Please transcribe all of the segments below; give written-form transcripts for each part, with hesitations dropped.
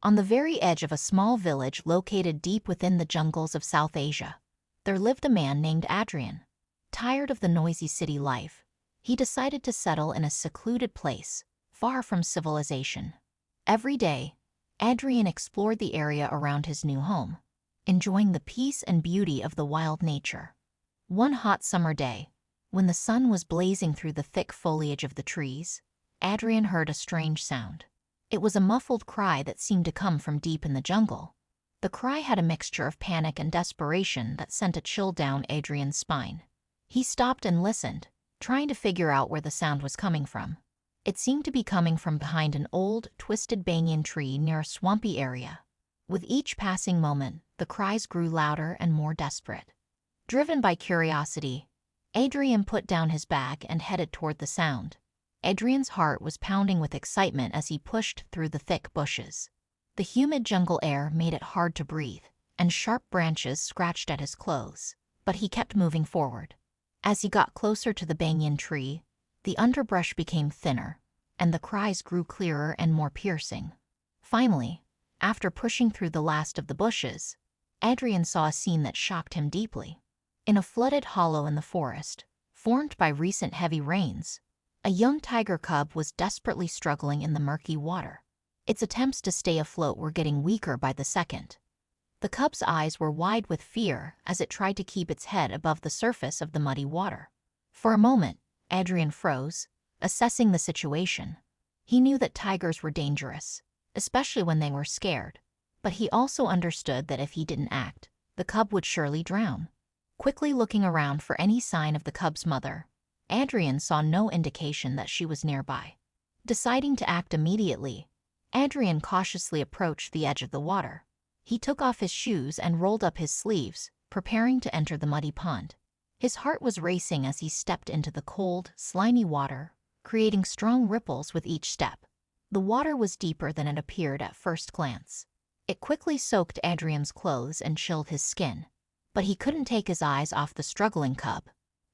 On the very edge of a small village located deep within the jungles of South Asia, there lived a man named Adrian. Tired of the noisy city life, he decided to settle in a secluded place, far from civilization. Every day, Adrian explored the area around his new home, enjoying the peace and beauty of the wild nature. One hot summer day, when the sun was blazing through the thick foliage of the trees, Adrian heard a strange sound. It was a muffled cry that seemed to come from deep in the jungle. The cry had a mixture of panic and desperation that sent a chill down Adrian's spine. He stopped and listened, trying to figure out where the sound was coming from. It seemed to be coming from behind an old, twisted banyan tree near a swampy area. With each passing moment, the cries grew louder and more desperate. Driven by curiosity, Adrian put down his bag and headed toward the sound. Adrian's heart was pounding with excitement as he pushed through the thick bushes. The humid jungle air made it hard to breathe, and sharp branches scratched at his clothes, but he kept moving forward. As he got closer to the banyan tree, the underbrush became thinner, and the cries grew clearer and more piercing. Finally, after pushing through the last of the bushes, Adrian saw a scene that shocked him deeply. In a flooded hollow in the forest, formed by recent heavy rains, a young tiger cub was desperately struggling in the murky water. Its attempts to stay afloat were getting weaker by the second. The cub's eyes were wide with fear as it tried to keep its head above the surface of the muddy water. For a moment, Adrian froze, assessing the situation. He knew that tigers were dangerous, especially when they were scared, but he also understood that if he didn't act, the cub would surely drown. Quickly looking around for any sign of the cub's mother, Adrian saw no indication that she was nearby. Deciding to act immediately, Adrian cautiously approached the edge of the water. He took off his shoes and rolled up his sleeves, preparing to enter the muddy pond. His heart was racing as he stepped into the cold, slimy water, creating strong ripples with each step. The water was deeper than it appeared at first glance. It quickly soaked Adrian's clothes and chilled his skin, but he couldn't take his eyes off the struggling cub.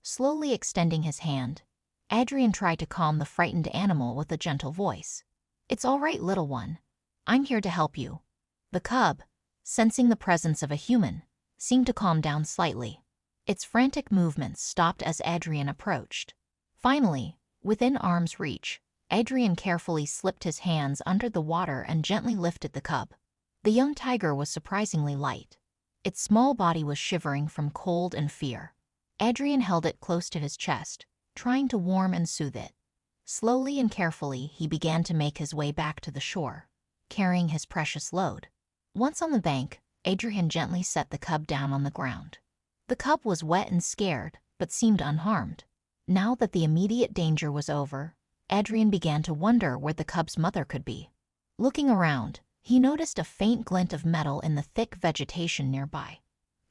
Slowly extending his hand, Adrian tried to calm the frightened animal with a gentle voice. "It's all right, little one. I'm here to help you." The cub, sensing the presence of a human, seemed to calm down slightly. Its frantic movements stopped as Adrian approached. Finally, within arm's reach, Adrian carefully slipped his hands under the water and gently lifted the cub. The young tiger was surprisingly light. Its small body was shivering from cold and fear. Adrian held it close to his chest, trying to warm and soothe it. Slowly and carefully, he began to make his way back to the shore, carrying his precious load. Once on the bank, Adrian gently set the cub down on the ground. The cub was wet and scared, but seemed unharmed. Now that the immediate danger was over, Adrian began to wonder where the cub's mother could be. Looking around, he noticed a faint glint of metal in the thick vegetation nearby.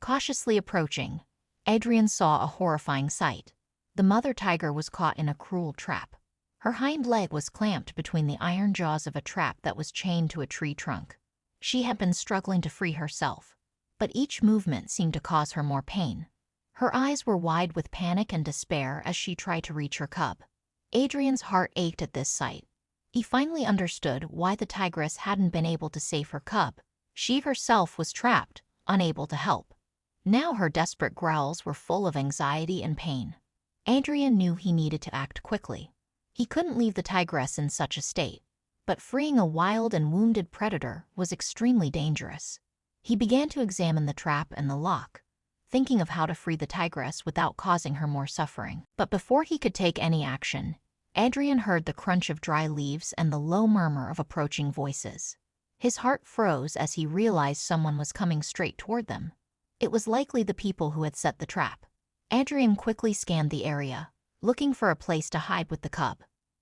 Cautiously approaching, Adrian saw a horrifying sight. The mother tiger was caught in a cruel trap. Her hind leg was clamped between the iron jaws of a trap that was chained to a tree trunk. She had been struggling to free herself, but each movement seemed to cause her more pain. Her eyes were wide with panic and despair as she tried to reach her cub. Adrian's heart ached at this sight. He finally understood why the tigress hadn't been able to save her cub. She herself was trapped, unable to help. Now her desperate growls were full of anxiety and pain. Adrian knew he needed to act quickly. He couldn't leave the tigress in such a state, but freeing a wild and wounded predator was extremely dangerous. He began to examine the trap and the lock, thinking of how to free the tigress without causing her more suffering. But before he could take any action, Adrian heard the crunch of dry leaves and the low murmur of approaching voices. His heart froze as he realized someone was coming straight toward them. It was likely the people who had set the trap. Adrian quickly scanned the area, looking for a place to hide with the cub.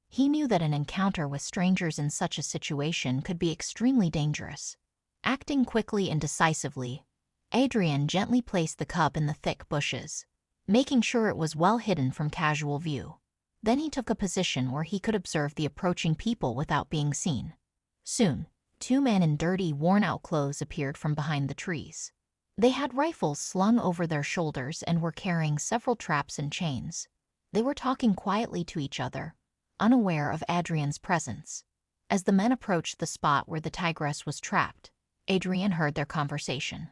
He knew that an encounter with strangers in such a situation could be extremely dangerous. Acting quickly and decisively, Adrian gently placed the cub in the thick bushes, making sure it was well hidden from casual view. Then he took a position where he could observe the approaching people without being seen. Soon, two men in dirty, worn-out clothes appeared from behind the trees. They had rifles slung over their shoulders and were carrying several traps and chains. They were talking quietly to each other, unaware of Adrian's presence. As the men approached the spot where the tigress was trapped, Adrian heard their conversation.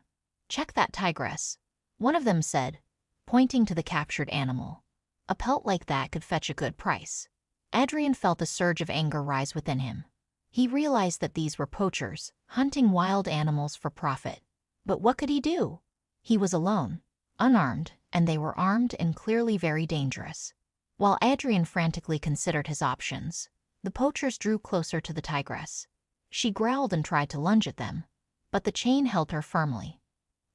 "Check that tigress," one of them said, pointing to the captured animal. "A pelt like that could fetch a good price." Adrian felt a surge of anger rise within him. He realized that these were poachers, hunting wild animals for profit. But what could he do? He was alone, unarmed, and they were armed and clearly very dangerous. While Adrian frantically considered his options, the poachers drew closer to the tigress. She growled and tried to lunge at them, but the chain held her firmly.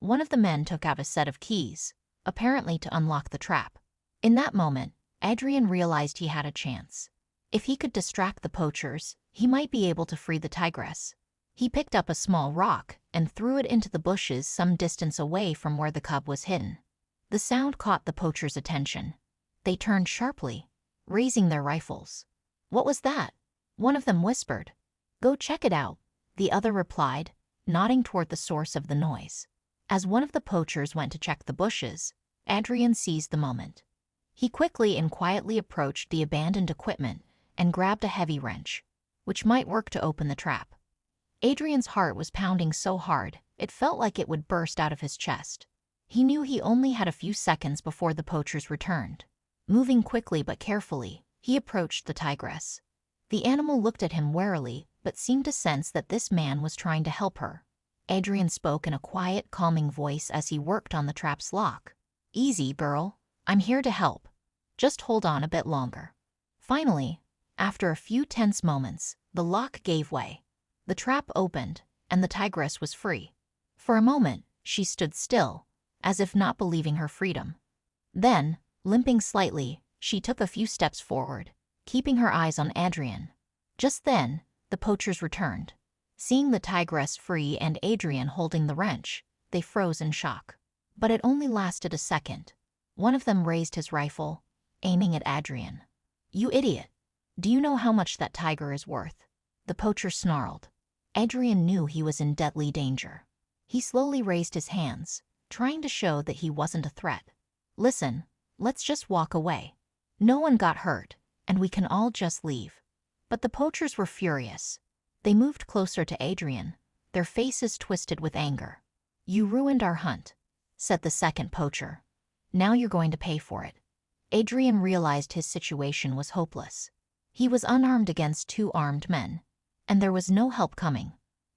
One of the men took out a set of keys, apparently to unlock the trap. In that moment, Adrian realized he had a chance. If he could distract the poachers, he might be able to free the tigress. He picked up a small rock and threw it into the bushes some distance away from where the cub was hidden. The sound caught the poachers' attention. They turned sharply, raising their rifles. "What was that?" one of them whispered. "Go check it out," the other replied, nodding toward the source of the noise. As one of the poachers went to check the bushes, Adrian seized the moment. He quickly and quietly approached the abandoned equipment and grabbed a heavy wrench, which might work to open the trap. Adrian's heart was pounding so hard, it felt like it would burst out of his chest. He knew he only had a few seconds before the poachers returned. Moving quickly but carefully, he approached the tigress. The animal looked at him warily, but seemed to sense that this man was trying to help her. Adrian spoke in a quiet, calming voice as he worked on the trap's lock. "Easy, girl. I'm here to help. Just hold on a bit longer." Finally, after a few tense moments, the lock gave way. The trap opened, and the tigress was free. For a moment, she stood still, as if not believing her freedom. Then, limping slightly, she took a few steps forward, keeping her eyes on Adrian. Just then, the poachers returned. Seeing the tigress free and Adrian holding the wrench, they froze in shock. But it only lasted a second. One of them raised his rifle, aiming at Adrian. "You idiot! Do you know how much that tiger is worth?" the poacher snarled. Adrian knew he was in deadly danger. He slowly raised his hands, trying to show that he wasn't a threat. "Listen, let's just walk away. No one got hurt, and we can all just leave." But the poachers were furious. They moved closer to Adrian, their faces twisted with anger. "You ruined our hunt," said the second poacher. "Now you're going to pay for it." Adrian realized his situation was hopeless. He was unarmed against two armed men, and there was no help coming.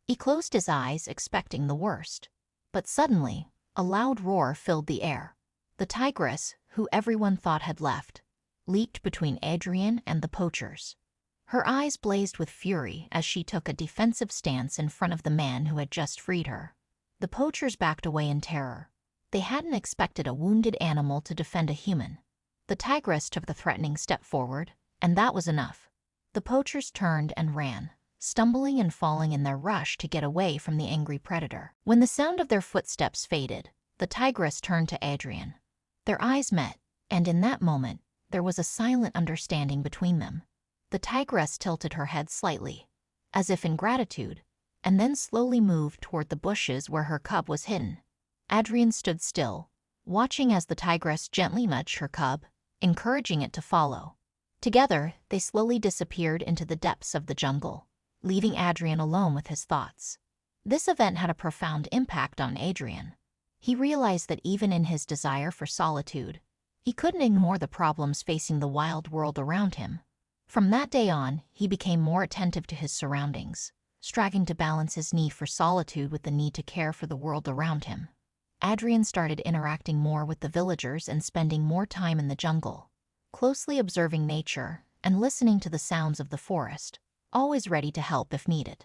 He closed his eyes, expecting the worst. But suddenly, a loud roar filled the air. The tigress, who everyone thought had left, leaped between Adrian and the poachers. Her eyes blazed with fury as she took a defensive stance in front of the man who had just freed her. The poachers backed away in terror. They hadn't expected a wounded animal to defend a human. The tigress took the threatening step forward, and that was enough. The poachers turned and ran, stumbling and falling in their rush to get away from the angry predator. When the sound of their footsteps faded, the tigress turned to Adrian. Their eyes met, and in that moment, there was a silent understanding between them. The tigress tilted her head slightly, as if in gratitude, and then slowly moved toward the bushes where her cub was hidden. Adrian stood still, watching as the tigress gently nudged her cub, encouraging it to follow. Together, they slowly disappeared into the depths of the jungle, leaving Adrian alone with his thoughts. This event had a profound impact on Adrian. He realized that even in his desire for solitude, he couldn't ignore the problems facing the wild world around him. From that day on, he became more attentive to his surroundings, striving to balance his need for solitude with the need to care for the world around him. Adrian started interacting more with the villagers and spending more time in the jungle, closely observing nature and listening to the sounds of the forest, always ready to help if needed.